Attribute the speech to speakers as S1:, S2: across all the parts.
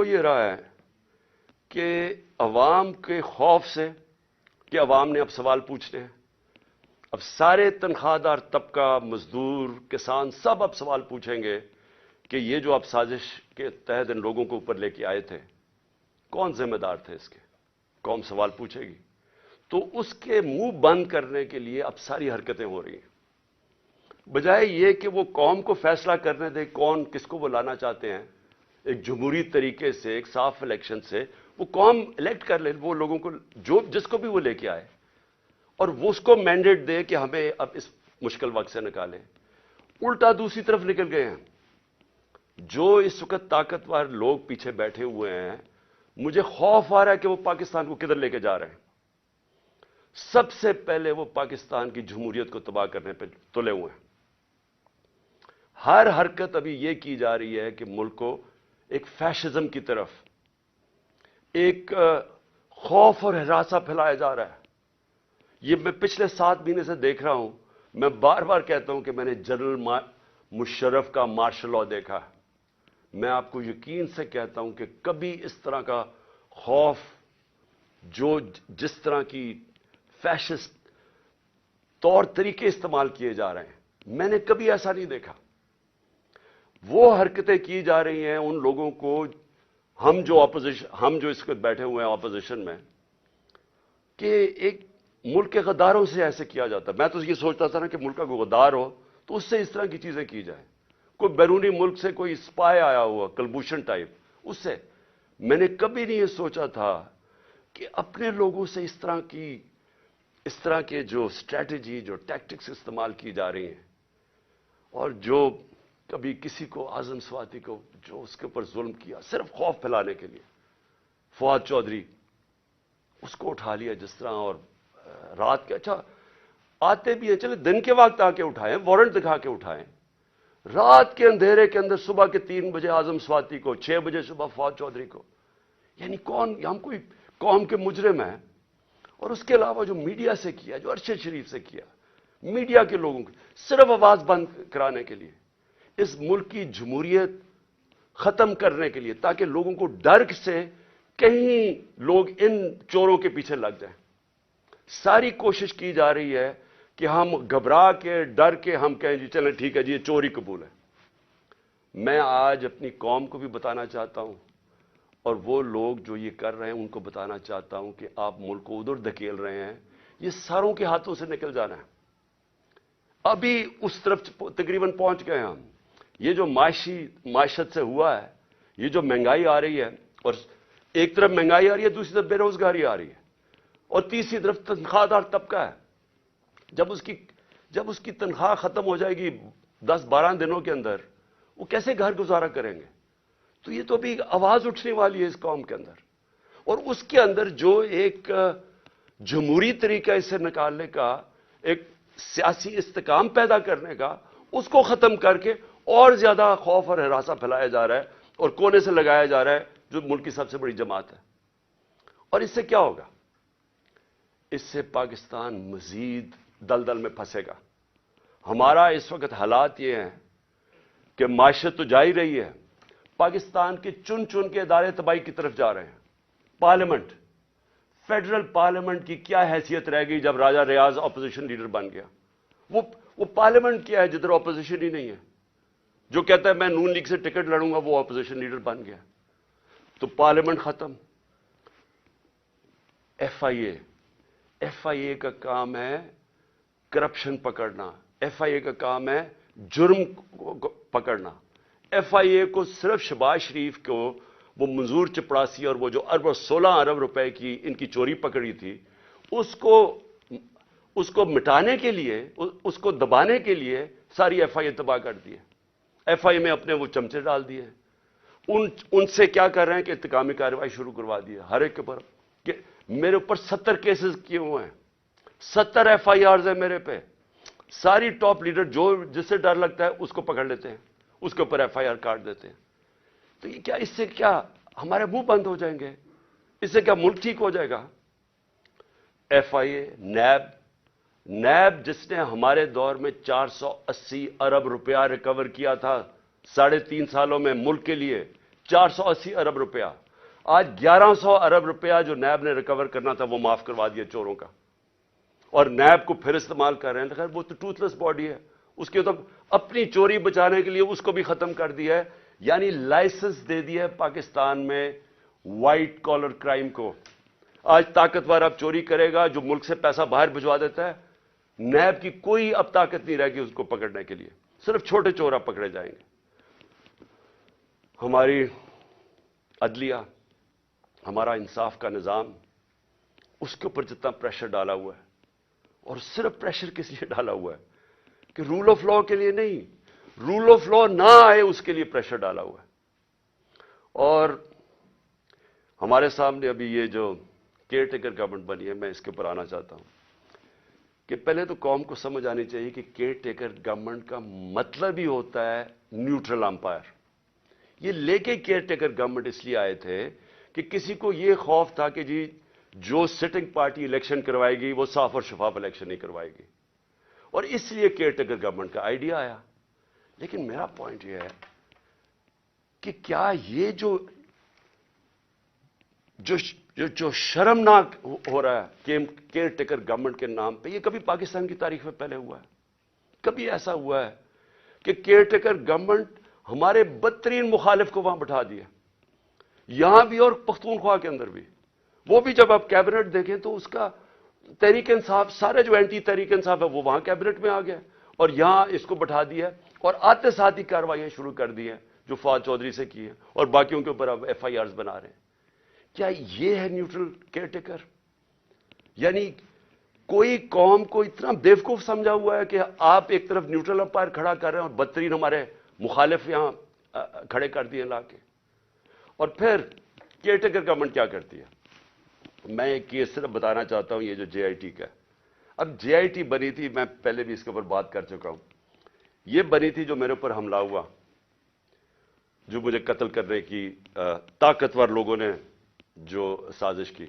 S1: یہ رہا ہے کہ عوام کے خوف سے کہ عوام نے اب سوال پوچھنے ہیں، اب سارے تنخواہ دار طبقہ، مزدور، کسان سب اب سوال پوچھیں گے کہ یہ جو اب سازش کے تحت ان لوگوں کو اوپر لے کے آئے تھے، کون ذمہ دار تھے اس کے؟ قوم سوال پوچھے گی۔ تو اس کے منہ بند کرنے کے لیے اب ساری حرکتیں ہو رہی ہیں، بجائے یہ کہ وہ قوم کو فیصلہ کرنے دے کون کس کو وہ لانا چاہتے ہیں، ایک جمہوری طریقے سے، ایک صاف الیکشن سے وہ قوم الیکٹ کر لے وہ لوگوں کو، جو جس کو بھی وہ لے کے آئے، اور وہ اس کو مینڈیٹ دے کہ ہمیں اب اس مشکل وقت سے نکالیں۔ الٹا دوسری طرف نکل گئے ہیں، جو اس وقت طاقتور لوگ پیچھے بیٹھے ہوئے ہیں، مجھے خوف آ رہا ہے کہ وہ پاکستان کو کدھر لے کے جا رہے ہیں۔ سب سے پہلے وہ پاکستان کی جمہوریت کو تباہ کرنے پہ تلے ہوئے ہیں۔ ہر حرکت ابھی یہ کی جا رہی ہے کہ ملک کو ایک فیشزم کی طرف، ایک خوف اور ہراساں پھیلایا جا رہا ہے۔ یہ میں پچھلے 7 مہینے سے دیکھ رہا ہوں، میں بار بار کہتا ہوں کہ میں نے جنرل مشرف کا مارشل لاء دیکھا ہے۔ میں آپ کو یقین سے کہتا ہوں کہ کبھی اس طرح کا خوف، جو جس طرح کی فیشسٹ طور طریقے استعمال کیے جا رہے ہیں، میں نے کبھی ایسا نہیں دیکھا۔ وہ حرکتیں کی جا رہی ہیں ان لوگوں کو، ہم جو اس وقت بیٹھے ہوئے ہیں اپوزیشن میں، کہ ایک ملک کے غداروں سے ایسے کیا جاتا ہے۔ میں تو یہ سوچتا تھا نا کہ ملک کا کوئی غدار ہو تو اس سے اس طرح کی چیزیں کی جائیں، کوئی بیرونی ملک سے کوئی اسپائے آیا ہوا کلبھوشن ٹائپ، اس سے میں نے کبھی نہیں یہ سوچا تھا کہ اپنے لوگوں سے اس طرح کے جو اسٹریٹجی، جو ٹیکٹکس استعمال کی جا رہی ہیں، اور جو کبھی کسی کو، اعظم سواتی کو جو اس کے اوپر ظلم کیا صرف خوف پھیلانے کے لیے، فواد چودھری اس کو اٹھا لیا جس طرح، اور رات کے، اچھا آتے بھی ہیں، چلے دن کے وقت آ کے اٹھائیں، وارنٹ دکھا کے اٹھائیں، رات کے اندھیرے کے اندر صبح کے 3 بجے اعظم سواتی کو، 6 بجے صبح فواد چودھری کو، یعنی کون؟ ہم کوئی قوم کے مجرم ہیں؟ اور اس کے علاوہ جو میڈیا سے کیا، جو ارشد شریف سے کیا، میڈیا کے لوگوں کی صرف آواز بند کرانے کے لیے، اس ملک کی جمہوریت ختم کرنے کے لیے، تاکہ لوگوں کو ڈر سے کہیں لوگ ان چوروں کے پیچھے لگ جائیں۔ ساری کوشش کی جا رہی ہے کہ ہم گھبرا کے، ڈر کے ہم کہیں جی چلیں ٹھیک ہے جی یہ چوری قبول ہے۔ میں آج اپنی قوم کو بھی بتانا چاہتا ہوں، اور وہ لوگ جو یہ کر رہے ہیں ان کو بتانا چاہتا ہوں کہ آپ ملک کو ادھر دھکیل رہے ہیں، یہ ساروں کے ہاتھوں سے نکل جانا ہے۔ ابھی اس طرف تقریباً پہنچ گئے ہم۔ یہ جو معیشت سے ہوا ہے، یہ جو مہنگائی آ رہی ہے، اور ایک طرف مہنگائی آ رہی ہے، دوسری طرف بے روزگاری آ رہی ہے، اور تیسری طرف تنخواہ دار طبقہ ہے۔ جب اس کی تنخواہ ختم ہو جائے گی 10-12 دنوں کے اندر، وہ کیسے گھر گزارا کریں گے؟ تو یہ تو ابھی آواز اٹھنے والی ہے اس قوم کے اندر، اور اس کے اندر جو ایک جمہوری طریقہ اسے نکالنے کا، ایک سیاسی استحکام پیدا کرنے کا، اس کو ختم کر کے اور زیادہ خوف اور ہراساں پھیلایا جا رہا ہے، اور کونے سے لگایا جا رہا ہے جو ملک کی سب سے بڑی جماعت ہے۔ اور اس سے کیا ہوگا؟ اس سے پاکستان مزید دلدل میں پھنسے گا۔ ہمارا اس وقت حالات یہ ہیں کہ معیشت تو جا ہی رہی ہے، پاکستان کے چن کے ادارے تباہی کی طرف جا رہے ہیں۔ پارلیمنٹ، فیڈرل پارلیمنٹ کی کیا حیثیت رہ گئی جب راجہ ریاض اپوزیشن لیڈر بن گیا؟ وہ پارلیمنٹ کیا ہے جدھر اپوزیشن ہی نہیں ہے؟ جو کہتا ہے میں نون لیگ سے ٹکٹ لڑوں گا، وہ اپوزیشن لیڈر بن گیا۔ تو پارلیمنٹ ختم۔ ایف آئی اے کا کام ہے کرپشن پکڑنا، ایف آئی اے کا کام ہے جرم پکڑنا۔ ایف آئی اے کو صرف شہباز شریف کو وہ منظور چپڑاسی اور وہ جو 16 ارب روپے کی ان کی چوری پکڑی تھی، اس کو مٹانے کے لیے، اس کو دبانے کے لیے ساری ایف آئی اے تباہ کر دی ہے۔ ایف آئی اے میں اپنے وہ چمچے ڈال دیے، ان سے کیا کر رہے ہیں کہ انتقامی کارروائی شروع کروا دی ہے ہر ایک کے اوپر، کہ میرے اوپر 70 کیسز کیے ہوئے ہیں، 70 ایف آئی آرز ہیں میرے پہ۔ ساری ٹاپ لیڈر جس سے ڈر لگتا ہے اس کو پکڑ لیتے ہیں، اس کے اوپر ایف آئی آر کاٹ دیتے ہیں۔ تو یہ کیا، اس سے کیا ہمارے منہ بند ہو جائیں گے؟ اس سے کیا ملک ٹھیک ہو جائے گا؟ ایف آئی اے، نیب جس نے ہمارے دور میں 480 ارب روپیہ ریکور کیا تھا 3.5 سالوں میں ملک کے لیے، 480 ارب روپیہ. آج 1100 ارب روپیہ جو نیب نے ریکور کرنا تھا وہ معاف کروا دیا چوروں کا, اور نیب کو پھر استعمال کر رہے ہیں. خیر وہ تو ٹوتھ لیس باڈی ہے, اس کے تو اپنی چوری بچانے کے لیے اس کو بھی ختم کر دیا ہے. یعنی لائسنس دے دیا ہے پاکستان میں وائٹ کالر کرائم کو. آج طاقتور اب چوری کرے گا جو ملک سے پیسہ باہر بھجوا دیتا ہے, نیب کی کوئی اب طاقت نہیں رہے گی اس کو پکڑنے کے لیے, صرف چھوٹے چور اب پکڑے جائیں گے. ہماری عدلیہ, ہمارا انصاف کا نظام, اس کے اوپر جتنا پریشر ڈالا ہوا ہے, اور صرف پریشر کس لیے ڈالا ہوا ہے کہ رول آف لا کے لیے نہیں, رول آف لا نہ آئے اس کے لیے پریشر ڈالا ہوا ہے. اور ہمارے سامنے ابھی یہ جو کیئر ٹیکر گورنمنٹ بنی ہے, میں اس کے اوپر آنا چاہتا ہوں کہ پہلے تو قوم کو سمجھ آنی چاہیے کہ کیئر ٹیکر گورنمنٹ کا مطلب ہی ہوتا ہے نیوٹرل امپائر. یہ لے کے کیئر ٹیکر گورنمنٹ اس لیے آئے تھے کہ کسی کو یہ خوف تھا کہ جی جو سٹنگ پارٹی الیکشن کروائے گی وہ صاف اور شفاف الیکشن نہیں کروائے گی, اور اس لیے کیئر ٹیکر گورنمنٹ کا آئیڈیا آیا. لیکن میرا پوائنٹ یہ ہے کہ کیا یہ جو شرمناک ہو رہا ہے کہ کیئر ٹیکر گورنمنٹ کے نام پہ, یہ کبھی پاکستان کی تاریخ میں پہلے ہوا ہے؟ کبھی ایسا ہوا ہے کہ کیئر ٹیکر گورنمنٹ ہمارے بدترین مخالف کو وہاں بٹھا دیا, یہاں بھی اور پختونخوا کے اندر بھی. وہ بھی جب آپ کیبنٹ دیکھیں تو اس کا تحریک انصاف, سارے جو اینٹی تحریک انصاف ہے وہ وہاں کیبنٹ میں آ گیا, اور یہاں اس کو بٹھا دیا, اور آتے ساتھ ہی کارروائیاں شروع کر دی ہیں جو فواد چودھری سے کی ہیں, اور باقیوں کے اوپر اب ایف آئی آرز بنا رہے ہیں. کیا یہ ہے نیوٹرل کیئر ٹیکر؟ یعنی کوئی قوم کو اتنا بیوقوف سمجھا ہوا ہے کہ آپ ایک طرف نیوٹرل امپائر کھڑا کر رہے ہیں اور بدترین ہمارے مخالف یہاں کھڑے کر دیے لا کے. اور پھر کیئر ٹیکر گورنمنٹ کیا کرتی ہے؟ میں ایک کیس صرف بتانا چاہتا ہوں, یہ جو جے آئی ٹی کا ہے. اب جے آئی ٹی بنی تھی, میں پہلے بھی اس کے اوپر بات کر چکا ہوں. یہ بنی تھی جو میرے اوپر حملہ ہوا, جو مجھے قتل کرنے کی طاقتور لوگوں نے جو سازش کی,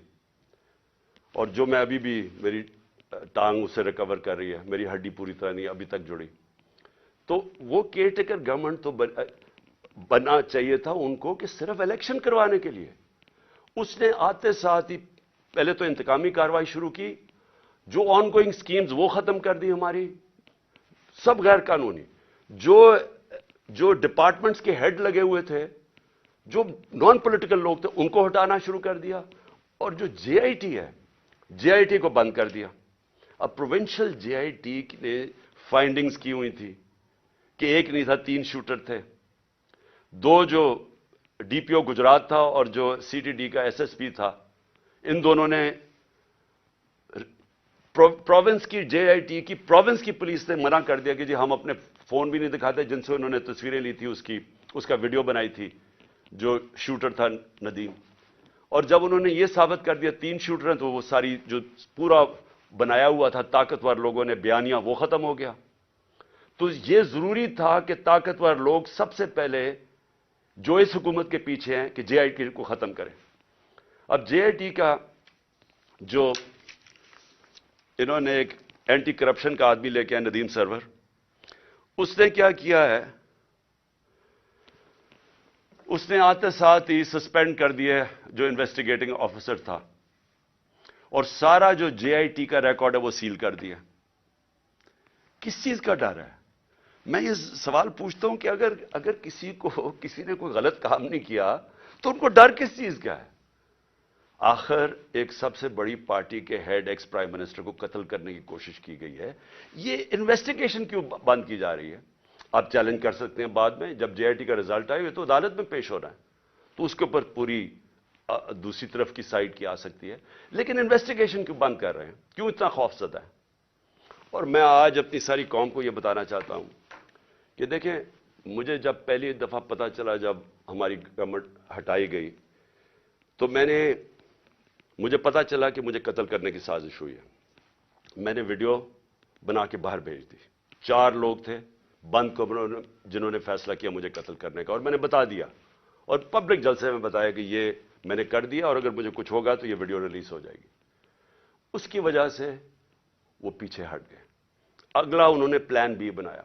S1: اور جو میں ابھی بھی میری ٹانگ اس سے ریکور کر رہی ہے, میری ہڈی پوری طرح نہیں ابھی تک جڑی. تو وہ کیئر ٹیکر گورنمنٹ تو بننا چاہیے تھا ان کو کہ صرف الیکشن کروانے کے لیے. اس نے آتے ساتھ ہی پہلے تو انتقامی کارروائی شروع کی, جو آن گوئنگ سکیمز وہ ختم کر دی ہماری, سب غیر قانونی. جو ڈپارٹمنٹس کے ہیڈ لگے ہوئے تھے, جو نان پولیٹیکل لوگ تھے, ان کو ہٹانا شروع کر دیا, اور جو جے آئی ٹی ہے, جے آئی ٹی کو بند کر دیا. اب پروونشل جے آئی ٹی نے فائنڈنگز کی ہوئی تھی کہ ایک نہیں تھا 3 شوٹر تھے, 2 جو ڈی پی او گجرات تھا اور جو سی ٹی ڈی کا ایس ایس پی تھا, ان دونوں نے پروونس کی جے آئی ٹی کی پروونس کی پولیس نے منع کر دیا کہ جی ہم اپنے فون بھی نہیں دکھاتے, جن سے انہوں نے تصویریں لی تھی, اس کا ویڈیو بنائی تھی, جو شوٹر تھا ندیم. اور جب انہوں نے یہ ثابت کر دیا 3 شوٹر ہیں, تو وہ ساری جو پورا بنایا ہوا تھا طاقتور لوگوں نے بیانیہ, وہ ختم ہو گیا. تو یہ ضروری تھا کہ طاقتور لوگ سب سے پہلے جو اس حکومت کے پیچھے ہیں کہ جے آئی ٹی کو ختم کریں. اب جے آئی ٹی کا جو انہوں نے ایک اینٹی کرپشن کا آدمی لے کے آئے, ندیم سرور, اس نے کیا کیا ہے, اس نے آتے ساتھ ہی سسپینڈ کر دیے جو انویسٹیگیٹنگ آفیسر تھا, اور سارا جو جے آئی ٹی کا ریکارڈ ہے وہ سیل کر دیا. کس چیز کا ڈر ہے؟ میں یہ سوال پوچھتا ہوں کہ اگر کسی نے کوئی غلط کام نہیں کیا تو ان کو ڈر کس چیز کا ہے؟ آخر ایک سب سے بڑی پارٹی کے ہیڈ ایکس پرائم منسٹر کو قتل کرنے کی کوشش کی گئی ہے, یہ انویسٹیگیشن کیوں بند کی جا رہی ہے؟ آپ چیلنج کر سکتے ہیں بعد میں, جب جے آئی ٹی کا رزلٹ آئے تو عدالت میں پیش ہو رہا ہے, تو اس کے اوپر پوری دوسری طرف کی سائڈ کی آ سکتی ہے. لیکن انویسٹیگیشن کیوں بند کر رہے ہیں؟ کیوں اتنا خوف زدہ ہے؟ اور میں آج اپنی ساری قوم کو یہ بتانا چاہتا ہوں کہ دیکھیں, مجھے جب پہلی دفعہ پتا چلا جب ہماری گورنمنٹ ہٹائی گئی, تو مجھے پتا چلا کہ مجھے قتل کرنے کی سازش ہوئی ہے. میں نے ویڈیو بنا کے باہر بھیج دی. 4 لوگ تھے بند کمروں میں جنہوں نے فیصلہ کیا مجھے قتل کرنے کا, اور میں نے بتا دیا, اور پبلک جلسے میں بتایا کہ یہ میں نے کر دیا, اور اگر مجھے کچھ ہوگا تو یہ ویڈیو ریلیز ہو جائے گی. اس کی وجہ سے وہ پیچھے ہٹ گئے. اگلا انہوں نے پلان بی بنایا,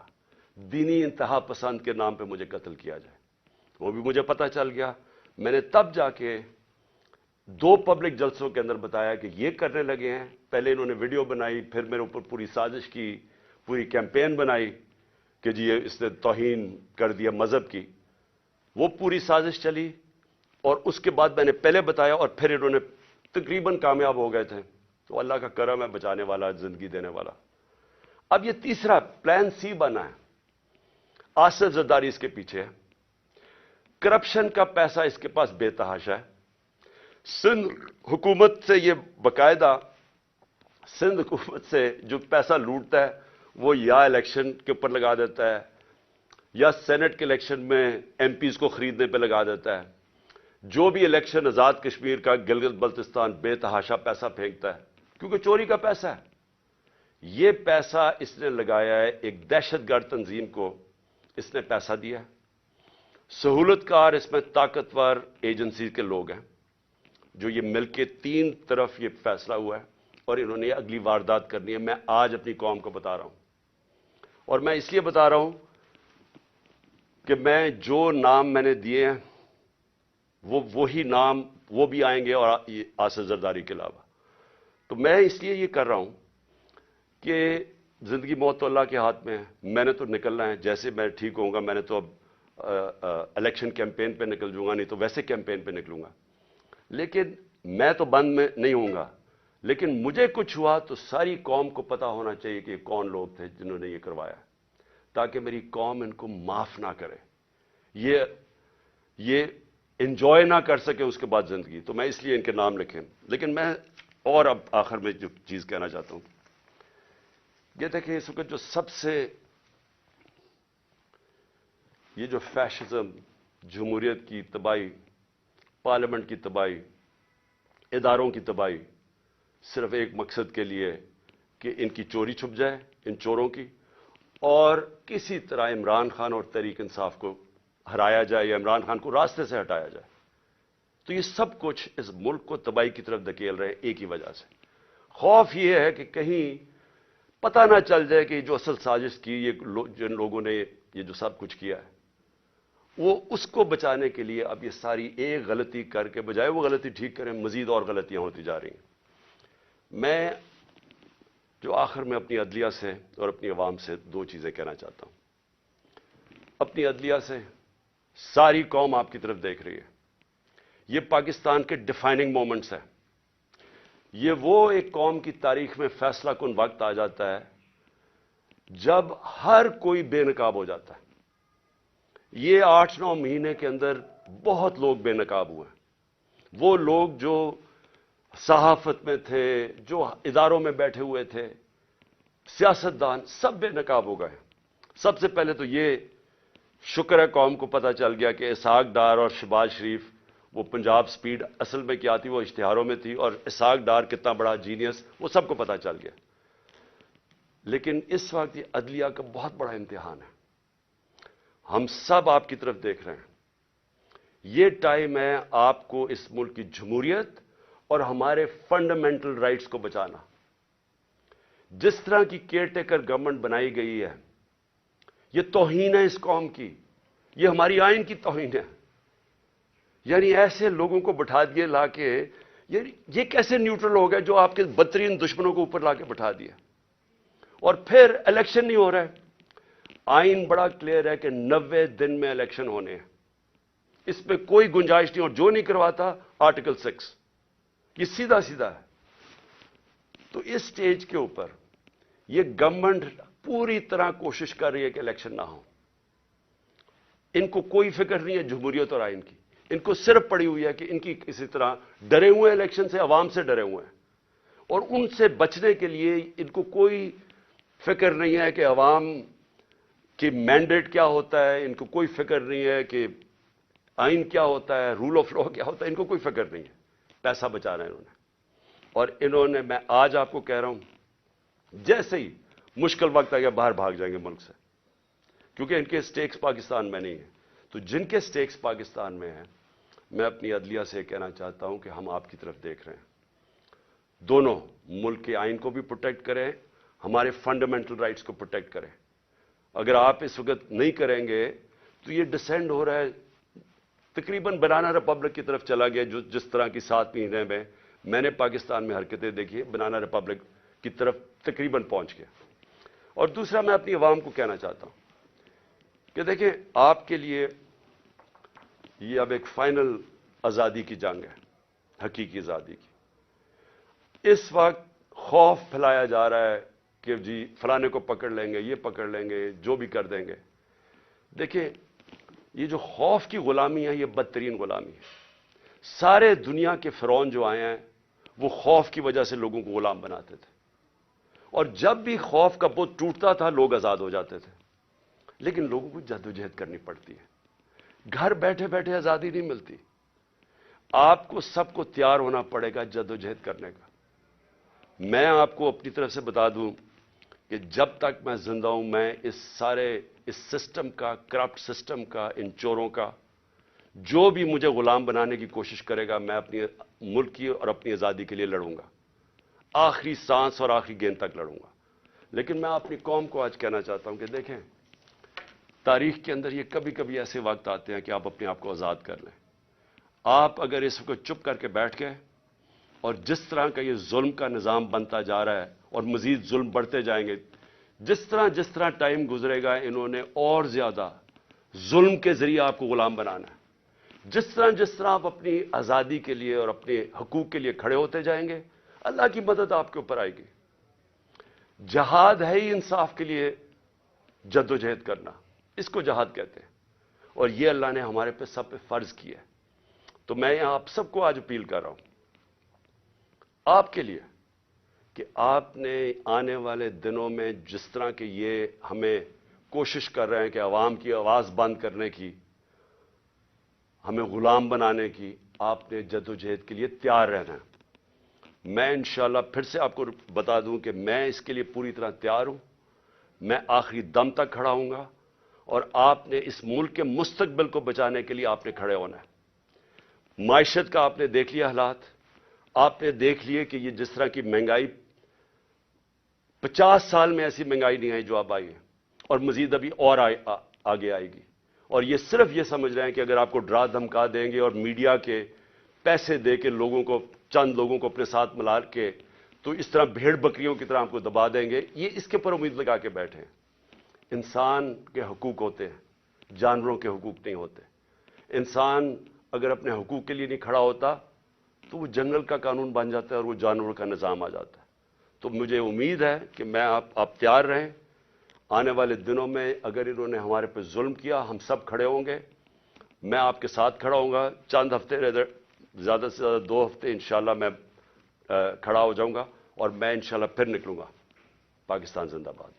S1: دینی انتہا پسند کے نام پہ مجھے قتل کیا جائے. وہ بھی مجھے پتا چل گیا, میں نے تب جا کے 2 پبلک جلسوں کے اندر بتایا کہ یہ کرنے لگے ہیں. پہلے انہوں نے ویڈیو بنائی, پھر میرے اوپر پوری سازش کی, پوری کیمپین بنائی کہ جی اس نے توہین کر دیا مذہب کی. وہ پوری سازش چلی, اور اس کے بعد میں نے پہلے بتایا, اور پھر انہوں نے تقریباً کامیاب ہو گئے تھے. تو اللہ کا کرم ہے, بچانے والا, زندگی دینے والا. اب یہ تیسرا پلان سی بنا ہے. آصف زرداری اس کے پیچھے ہے. کرپشن کا پیسہ اس کے پاس بے تحاشا ہے. سندھ حکومت سے یہ باقاعدہ, سندھ حکومت سے جو پیسہ لوٹتا ہے وہ یا الیکشن کے اوپر لگا دیتا ہے, یا سینٹ کے الیکشن میں ایم پیز کو خریدنے پہ لگا دیتا ہے. جو بھی الیکشن آزاد کشمیر کا, گلگت بلتستان, بے تحاشا پیسہ پھینکتا ہے, کیونکہ چوری کا پیسہ ہے. یہ پیسہ اس نے لگایا ہے ایک دہشت گرد تنظیم کو, اس نے پیسہ دیا ہے. سہولت کار اس میں طاقتور ایجنسی کے لوگ ہیں جو یہ مل کے 3 طرف یہ فیصلہ ہوا ہے, اور انہوں نے اگلی واردات کرنی ہے. میں آج اپنی قوم کو بتا رہا ہوں, اور میں اس لیے بتا رہا ہوں کہ میں جو نام میں نے دیے ہیں وہی نام وہ بھی آئیں گے, اور آصف زرداری کے علاوہ. تو میں اس لیے یہ کر رہا ہوں کہ زندگی موت تو اللہ کے ہاتھ میں ہے. میں نے تو نکلنا ہے, جیسے میں ٹھیک ہوں گا. میں نے تو اب الیکشن کیمپین پہ نکل جاؤں گا, نہیں تو ویسے کیمپین پہ نکلوں گا. لیکن میں تو بند میں نہیں ہوں گا, لیکن مجھے کچھ ہوا تو ساری قوم کو پتا ہونا چاہیے کہ کون لوگ تھے جنہوں نے یہ کروایا, تاکہ میری قوم ان کو معاف نہ کرے, یہ انجوائے نہ کر سکے اس کے بعد زندگی. تو میں اس لیے ان کے نام لکھیں. لیکن میں اور اب آخر میں جو چیز کہنا چاہتا ہوں, یہ دیکھیں اس وقت جو سب سے یہ جو فیشزم, جمہوریت کی تباہی, پارلیمنٹ کی تباہی, اداروں کی تباہی, صرف ایک مقصد کے لیے کہ ان کی چوری چھپ جائے, ان چوروں کی, اور کسی طرح عمران خان اور تحریک انصاف کو ہرایا جائے یا عمران خان کو راستے سے ہٹایا جائے. تو یہ سب کچھ اس ملک کو تباہی کی طرف دھکیل رہے ہیں ایک ہی وجہ سے. خوف یہ ہے کہ کہیں پتہ نہ چل جائے کہ جو اصل سازش کی, یہ جن لوگوں نے یہ جو سب کچھ کیا ہے, وہ اس کو بچانے کے لیے اب یہ ساری ایک غلطی کر کے بجائے وہ غلطی ٹھیک کریں, مزید اور غلطیاں ہوتی جا رہی ہیں. میں جو آخر میں اپنی عدلیہ سے اور اپنی عوام سے 2 چیزیں کہنا چاہتا ہوں. اپنی عدلیہ سے, ساری قوم آپ کی طرف دیکھ رہی ہے. یہ پاکستان کے ڈیفائننگ مومنٹس ہیں. یہ وہ ایک قوم کی تاریخ میں فیصلہ کن وقت آ جاتا ہے جب ہر کوئی بے نقاب ہو جاتا ہے. یہ 8-9 مہینے کے اندر بہت لوگ بے نقاب ہوئے ہیں. وہ لوگ جو صحافت میں تھے, جو اداروں میں بیٹھے ہوئے تھے, سیاستدان, سب بے نقاب ہو گئے. سب سے پہلے تو یہ شکر ہے قوم کو پتہ چل گیا کہ اسحاق ڈار اور شہباز شریف, وہ پنجاب سپیڈ اصل میں کیا تھی وہ اشتہاروں میں تھی, اور اسحاق ڈار کتنا بڑا جینیس وہ سب کو پتہ چل گیا. لیکن اس وقت یہ عدلیہ کا بہت بڑا امتحان ہے. ہم سب آپ کی طرف دیکھ رہے ہیں. یہ ٹائم ہے آپ کو اس ملک کی جمہوریت اور ہمارے فنڈامنٹل رائٹس کو بچانا. جس طرح کی کیئر ٹیکر گورنمنٹ بنائی گئی ہے, یہ توہین ہے اس قوم کی, یہ ہماری آئین کی توہین ہے. یعنی ایسے لوگوں کو بٹھا دیے لا کے, یہ کیسے نیوٹرل ہو گئے جو آپ کے بدترین دشمنوں کو اوپر لا کے بٹھا دیا, اور پھر الیکشن نہیں ہو رہا ہے. آئین بڑا کلیئر ہے کہ 90 دن میں الیکشن ہونے ہیں, اس پہ کوئی گنجائش نہیں, اور جو نہیں کرواتا آرٹیکل 6, یہ سیدھا سیدھا ہے. تو اس سٹیج کے اوپر یہ گورنمنٹ پوری طرح کوشش کر رہی ہے کہ الیکشن نہ ہو. ان کو کوئی فکر نہیں ہے جمہوریت اور آئین کی. ان کو صرف پڑی ہوئی ہے کہ ان کی کسی طرح ڈرے ہوئے ہیں الیکشن سے, عوام سے ڈرے ہوئے ہیں, اور ان سے بچنے کے لیے ان کو کوئی فکر نہیں ہے کہ عوام کی مینڈیٹ کیا ہوتا ہے, ان کو کوئی فکر نہیں ہے کہ آئین کیا ہوتا ہے, رول آف لا کیا ہوتا ہے, ان کو کوئی فکر نہیں ہے. پیسہ بچانا ہے انہوں نے. اور انہوں نے, میں آج آپ کو کہہ رہا ہوں, جیسے ہی مشکل وقت آ گیا باہر بھاگ جائیں گے ملک سے, کیونکہ ان کے سٹیکس پاکستان میں نہیں ہیں. تو جن کے سٹیکس پاکستان میں ہیں, میں اپنی عدلیہ سے کہنا چاہتا ہوں کہ ہم آپ کی طرف دیکھ رہے ہیں. دونوں ملک کے آئین کو بھی پروٹیکٹ کریں, ہمارے فنڈامنٹل رائٹس کو پروٹیکٹ کریں. اگر آپ اس وقت نہیں کریں گے تو یہ ڈسینڈ ہو رہا ہے تقریباً بنانا ریپبلک کی طرف چلا گیا. جو جس طرح کی 7 مہینے میں نے پاکستان میں حرکتیں دیکھی, بنانا ریپبلک کی طرف تقریباً پہنچ گیا. اور دوسرا میں اپنی عوام کو کہنا چاہتا ہوں کہ دیکھیں, آپ کے لیے یہ اب ایک فائنل آزادی کی جنگ ہے, حقیقی آزادی کی. اس وقت خوف پھیلایا جا رہا ہے کہ جی فلانے کو پکڑ لیں گے, یہ پکڑ لیں گے, جو بھی کر دیں گے. دیکھیں, یہ جو خوف کی غلامی ہے یہ بدترین غلامی ہے. سارے دنیا کے فرعون جو آئے ہیں وہ خوف کی وجہ سے لوگوں کو غلام بناتے تھے, اور جب بھی خوف کا بت ٹوٹتا تھا لوگ آزاد ہو جاتے تھے. لیکن لوگوں کو جدوجہد کرنی پڑتی ہے, گھر بیٹھے بیٹھے آزادی نہیں ملتی. آپ کو سب کو تیار ہونا پڑے گا جدوجہد کرنے کا. میں آپ کو اپنی طرف سے بتا دوں کہ جب تک میں زندہ ہوں میں اس سسٹم کا, کرپٹ سسٹم کا, ان چوروں کا, جو بھی مجھے غلام بنانے کی کوشش کرے گا, میں اپنی ملک کی اور اپنی آزادی کے لیے لڑوں گا, آخری سانس اور آخری گیند تک لڑوں گا. لیکن میں اپنی قوم کو آج کہنا چاہتا ہوں کہ دیکھیں, تاریخ کے اندر یہ کبھی کبھی ایسے وقت آتے ہیں کہ آپ اپنے آپ کو آزاد کر لیں. آپ اگر اس کو چپ کر کے بیٹھ گئے اور جس طرح کا یہ ظلم کا نظام بنتا جا رہا ہے اور مزید ظلم بڑھتے جائیں گے, جس طرح ٹائم گزرے گا انہوں نے اور زیادہ ظلم کے ذریعے آپ کو غلام بنانا ہے. جس طرح آپ اپنی آزادی کے لیے اور اپنے حقوق کے لیے کھڑے ہوتے جائیں گے, اللہ کی مدد آپ کے اوپر آئے گی. جہاد ہے ہی انصاف کے لیے جدوجہد کرنا, اس کو جہاد کہتے ہیں, اور یہ اللہ نے ہمارے پہ سب پہ فرض کیا ہے. تو میں آپ سب کو آج اپیل کر رہا ہوں آپ کے لیے کہ آپ نے آنے والے دنوں میں جس طرح کہ یہ ہمیں کوشش کر رہے ہیں کہ عوام کی آواز بند کرنے کی, ہمیں غلام بنانے کی, آپ نے جدوجہد کے لیے تیار رہنا ہے. میں انشاءاللہ پھر سے آپ کو بتا دوں کہ میں اس کے لیے پوری طرح تیار ہوں. میں آخری دم تک کھڑا ہوں گا, اور آپ نے اس ملک کے مستقبل کو بچانے کے لیے آپ نے کھڑے ہونا ہے. معیشت کا آپ نے دیکھ لیا حالات, آپ نے دیکھ لیے کہ یہ جس طرح کی مہنگائی 50 سال میں ایسی مہنگائی نہیں آئی جو اب آئی ہے, اور مزید ابھی اور آگے آئے گی. اور یہ صرف یہ سمجھ رہے ہیں کہ اگر آپ کو ڈرا دھمکا دیں گے اور میڈیا کے پیسے دے کے چند لوگوں کو اپنے ساتھ ملا کے تو اس طرح بھیڑ بکریوں کی طرح آپ کو دبا دیں گے, یہ اس کے پر امید لگا کے بیٹھے ہیں. انسان کے حقوق ہوتے ہیں, جانوروں کے حقوق نہیں ہوتے. انسان اگر اپنے حقوق کے لیے نہیں کھڑا ہوتا تو وہ جنگل کا قانون بن جاتا ہے اور وہ جانوروں کا نظام آ جاتا ہے. تو مجھے امید ہے کہ میں آپ تیار رہیں. آنے والے دنوں میں اگر انہوں نے ہمارے پہ ظلم کیا, ہم سب کھڑے ہوں گے, میں آپ کے ساتھ کھڑا ہوں گا. چند ہفتے, زیادہ سے زیادہ 2 ہفتے انشاءاللہ میں کھڑا ہو جاؤں گا, اور میں انشاءاللہ پھر نکلوں گا. پاکستان زندہ باد.